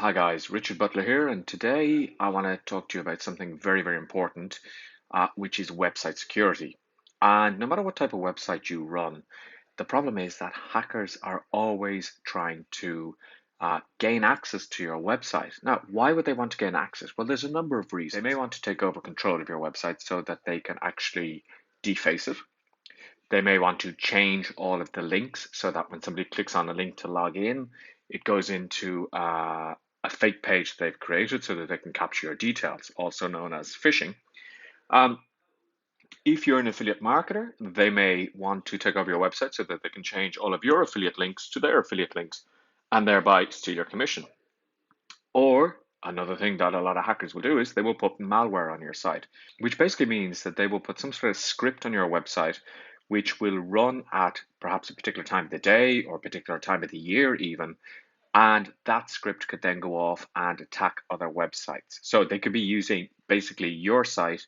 Hi guys, Richard Butler here, and today I want to talk to you about something very important, which is website security. And no matter what type of website you run, the problem is that hackers are always trying to gain access to your website. Now, why would they want to gain access? Well, there's a number of reasons. They may want to take over control of your website so that they can actually deface it. They may want to change all of the links so that when somebody clicks on a link to log in, it goes into a fake page they've created so that they can capture your details, also known as phishing. Um, if you're an affiliate marketer, they may want to take over your website so that they can change all of your affiliate links to their affiliate links and thereby steal your commission. Or another thing that a lot of hackers will do is they will put malware on your site, which basically means that they will put some sort of script on your website which will run at perhaps a particular time of the day or a particular time of the year even. And that script could then go off and attack other websites. So they could be using basically your site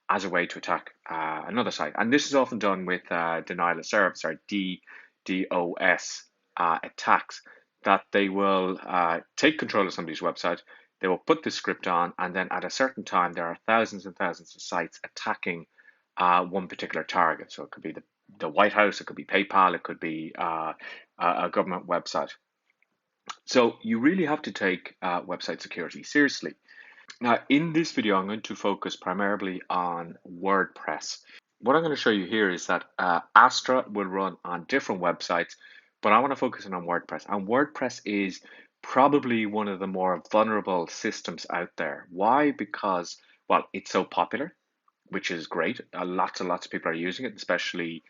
as a way to attack another site. And this is often done with denial of service or DDoS attacks, that they will take control of somebody's website, they will put this script on, and then at a certain time, there are thousands and thousands of sites attacking one particular target. So it could be the White House, it could be PayPal, it could be a government website. So you really have to take website security seriously. Now, in this video, I'm going to focus primarily on WordPress. What I'm going to show you here is that Astra will run on different websites, but I want to focus on WordPress. And WordPress is probably one of the more vulnerable systems out there. Why? Because, well, it's so popular, which is great. Lots and lots of people are using it, especially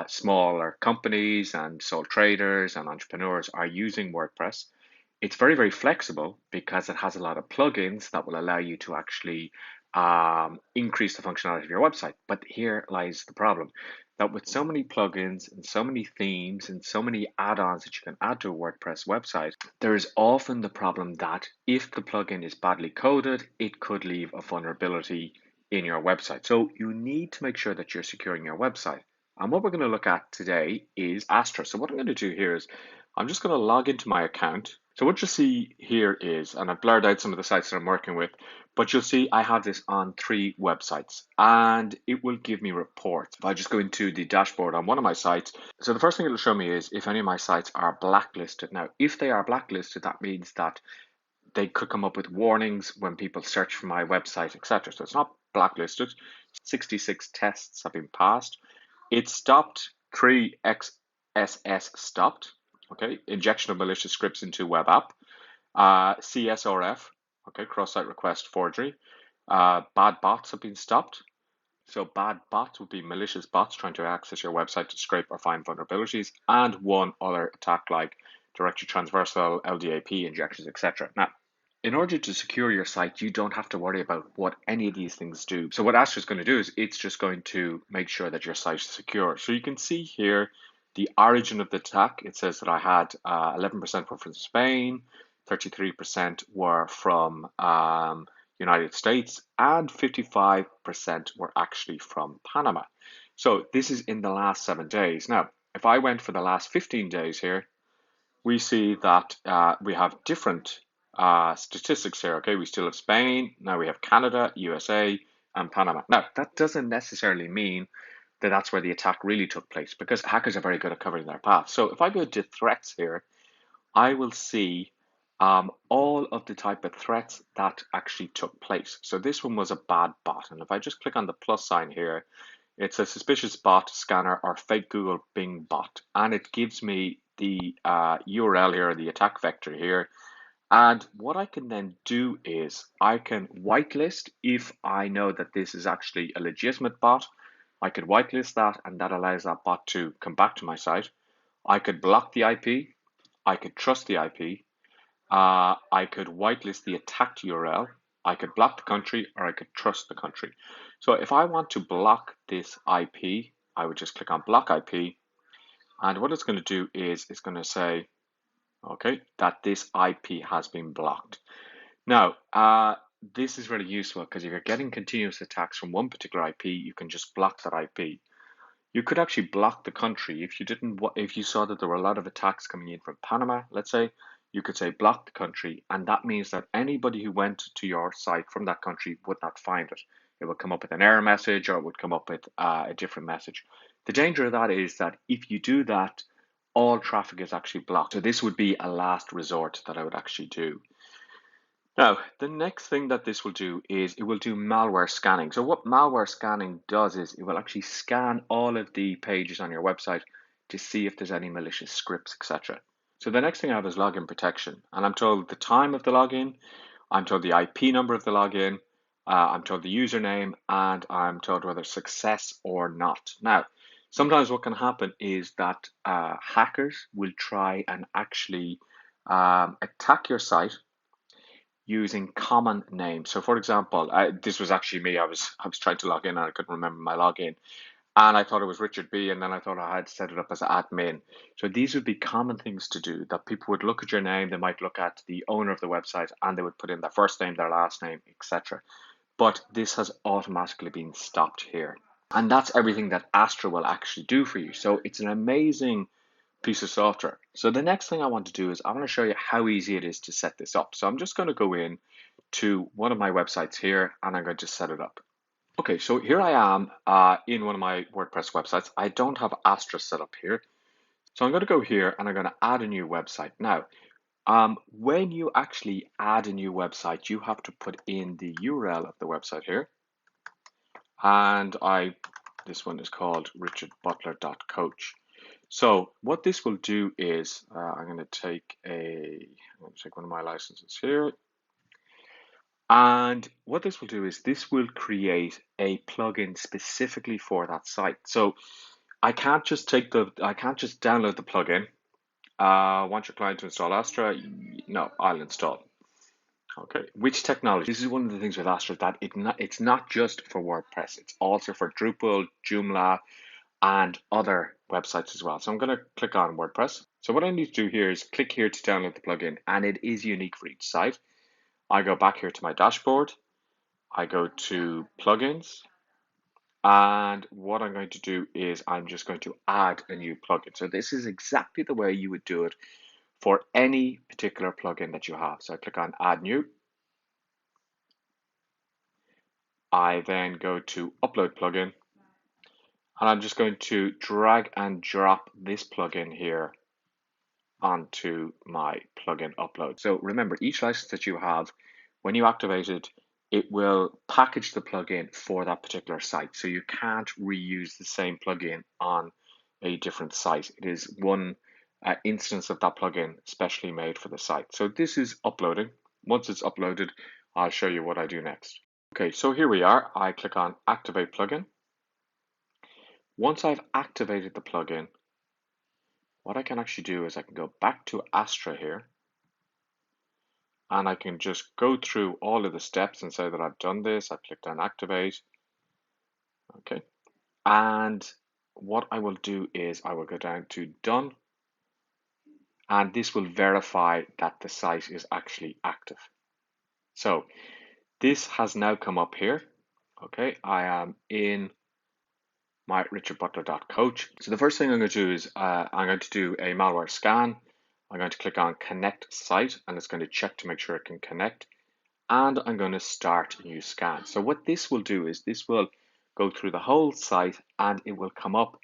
smaller companies and sole traders and entrepreneurs are using WordPress. It's very flexible because it has a lot of plugins that will allow you to actually increase the functionality of your website. But here lies the problem, that with so many plugins and so many themes and so many add-ons that you can add to a WordPress website, there is often the problem that if the plugin is badly coded, it could leave a vulnerability in your website. So you need to make sure that you're securing your website. And what we're going to look at today is Astra. So what I'm going to do here is I'm just going to log into my account. So what you see here is, and I've blurred out some of the sites that I'm working with, but you'll see I have this on 3 websites and it will give me reports. If I just go into the dashboard on one of my sites, so the first thing it'll show me is if any of my sites are blacklisted. Now, if they are blacklisted, that means that they could come up with warnings when people search for my website, etc. So it's not blacklisted. 66 tests have been passed. It stopped 3 XSS stopped. Okay, injection of malicious scripts into web app. CSRF, okay, cross-site request forgery. Bad bots have been stopped. So bad bots would be malicious bots trying to access your website to scrape or find vulnerabilities, and one other attack like directory transversal, LDAP injections, etc. Now, in order to secure your site, you don't have to worry about what any of these things do. So what Astra is going to do is it's just going to make sure that your site is secure. So you can see here the origin of the attack. It says that I had 11% were from Spain, 33% were from United States, and 55% were actually from Panama. So this is in the last 7 days. Now, if I went for the last 15 days here, we see that we have different statistics here. Okay, we still have Spain, now we have Canada, USA, and Panama. Now, that doesn't necessarily mean that that's where the attack really took place, because hackers are very good at covering their path. So if I go to threats here, I will see all of the type of threats that actually took place. So this one was a bad bot. And if I just click on the plus sign here, it's a suspicious bot scanner or fake Google Bing bot. And it gives me the URL here, the attack vector here. And what I can then do is I can whitelist if I know that this is actually a legitimate bot. I could whitelist that, and that allows that bot to come back to my site. I could block the IP. I could trust the IP. I could whitelist the attacked URL. I could block the country, or I could trust the country. So if I want to block this IP, I would just click on block IP. And what it's going to do is it's going to say, okay, that this IP has been blocked. Now, this is really useful because if you're getting continuous attacks from one particular IP, you can just block that IP. You could actually block the country if you didn't. If you saw that there were a lot of attacks coming in from Panama, let's say, you could say block the country, and that means that anybody who went to your site from that country would not find it. It would come up with an error message, or it would come up with a different message. The danger of that is that if you do that, all traffic is actually blocked. So this would be a last resort that I would actually do. Now, the next thing that this will do is it will do malware scanning. So what malware scanning does is it will actually scan all of the pages on your website to see if there's any malicious scripts, etc. So the next thing I have is login protection, and I'm told the time of the login, I'm told the IP number of the login, I'm told the username, and I'm told whether success or not. Now, sometimes what can happen is that hackers will try and actually attack your site using common names. So, for example, this was actually me. I was trying to log in and I couldn't remember my login, and I thought it was Richard B, and then I thought I had set it up as admin. So these would be common things to do that people would look at your name. They might look at the owner of the website and they would put in their first name, their last name, etc. But this has automatically been stopped here, and that's everything that Astra will actually do for you. So it's an amazing piece of software. So the next thing I want to do is I want to show you how easy it is to set this up. So I'm just going to go in to one of my websites here and I'm going to set it up. Okay, so here I am in one of my WordPress websites. I don't have Astra set up here. So I'm going to go here and I'm going to add a new website. Now, when you actually add a new website, you have to put in the URL of the website here. And this one is called richardbutler.coach. So what this will do is I'm going to take one of my licenses here. And what this will do is this will create a plugin specifically for that site. So I can't just download the plugin. Want your client to install Astra? No, I'll install. Okay, which technology? This is one of the things with Astra that it's not just for WordPress. It's also for Drupal, Joomla, and other websites as well. So I'm going to click on WordPress. So what I need to do here is click here to download the plugin, and it is unique for each site. I go back here to my dashboard. I go to plugins, and what I'm going to do is I'm just going to add a new plugin. So this is exactly the way you would do it for any particular plugin that you have. So I click on add new. I then go to upload plugin, and I'm just going to drag and drop this plugin here onto my plugin upload. So remember, each license that you have, when you activate it, it will package the plugin for that particular site. So you can't reuse the same plugin on a different site. It is one instance of that plugin specially made for the site. So this is uploading. Once it's uploaded, I'll show you what I do next. Okay, so here we are. I click on activate plugin. Once I've activated the plugin, what I can actually do is I can go back to Astra here, and I can just go through all of the steps and say that I've done this. I've clicked on activate. Okay. And what I will do is I will go down to done, and this will verify that the site is actually active. So this has now come up here. Okay, I am in my richardbutler.coach. So the first thing I'm going to do is I'm going to do a malware scan. I'm going to click on connect site, and it's going to check to make sure it can connect. And I'm going to start a new scan. So what this will do is this will go through the whole site, and it will come up,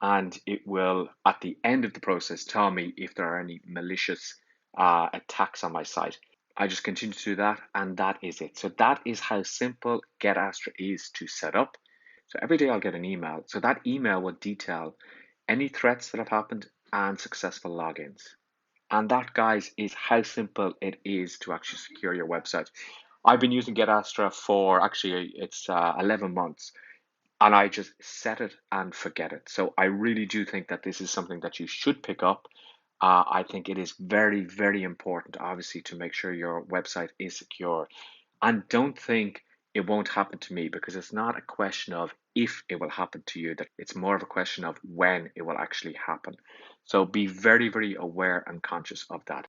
and it will, at the end of the process, tell me if there are any malicious attacks on my site. I just continue to do that, and that is it. So that is how simple Get Astra is to set up. So every day I'll get an email. So that email will detail any threats that have happened and successful logins. And that, guys, is how simple it is to actually secure your website. I've been using Get Astra for it's 11 months, and I just set it and forget it. So I really do think that this is something that you should pick up. I think it is very, very important, obviously, to make sure your website is secure. And don't think it won't happen to me, because it's not a question of if it will happen to you, that it's more of a question of when it will actually happen. So be very, very aware and conscious of that.